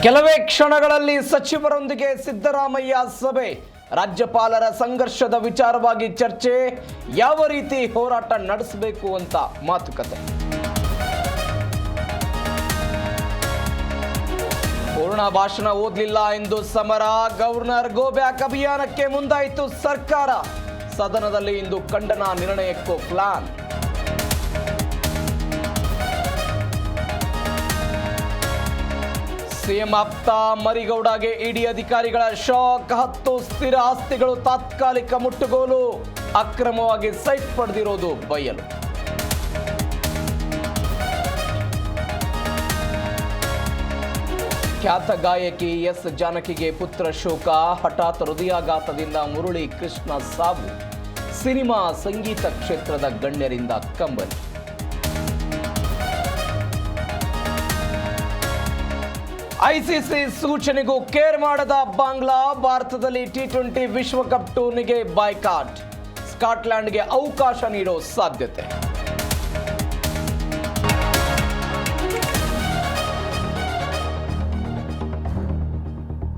ಕೆಲವೇ ಕ್ಷಣಗಳಲ್ಲಿ ಸಚಿವರೊಂದಿಗೆ ಸಿದ್ದರಾಮಯ್ಯ ಸಭೆ. ರಾಜ್ಯಪಾಲರ ಸಂಘರ್ಷದ ವಿಚಾರವಾಗಿ ಚರ್ಚೆ, ಯಾವ ರೀತಿ ಹೋರಾಟ ನಡೆಸಬೇಕು ಅಂತ ಮಾತುಕತೆ. ಪೂರ್ಣ ಭಾಷಣ ಓದಲಿಲ್ಲ ಎಂದು ಸಮರ, ಗವರ್ನರ್ ಗೋ ಬ್ಯಾಕ್ ಅಭಿಯಾನಕ್ಕೆ ಮುಂದಾಯಿತು ಸರ್ಕಾರ. ಸದನದಲ್ಲಿ ಇಂದು ಖಂಡನಾ ನಿರ್ಣಯಕ್ಕೂ ಪ್ಲಾನ್. ಸಿಎಂ ಆಪ್ತ ಮರಿಗೌಡಗೆ ಇಡಿ ಅಧಿಕಾರಿಗಳ ಶಾಕ್. 10 ಸ್ಥಿರ ಆಸ್ತಿಗಳು ತಾತ್ಕಾಲಿಕ ಮುಟ್ಟುಗೋಲು. ಅಕ್ರಮವಾಗಿ ಸೈಟ್ ಪಡೆದಿರೋದು ಬಯಲು. ಖ್ಯಾತ ಗಾಯಕಿ ಎಸ್ ಜಾನಕಿಗೆ ಪುತ್ರ ಶೋಕ. ಹಠಾತ್ ಹೃದಯಾಘಾತದಿಂದ ಮುರಳಿ ಕೃಷ್ಣ ಸಾವು. ಸಿನಿಮಾ ಸಂಗೀತ ಕ್ಷೇತ್ರದ ಗಣ್ಯರಿಂದ ಕಂಬನಿ. ಐಸಿಸಿ ಸೂಚನೆಗೂ ಕೇರ್ ಮಾಡದ ಬಾಂಗ್ಲಾ. ಭಾರತದಲ್ಲಿ ಟಿ20 ವಿಶ್ವಕಪ್ ಟೂರ್ನಿಗೆ ಬಾಯ್ಕಾಟ್. ಸ್ಕಾಟ್ಲೆಂಡ್ಗೆ ಅವಕಾಶ ನೀಡೋ ಸಾಧ್ಯತೆ.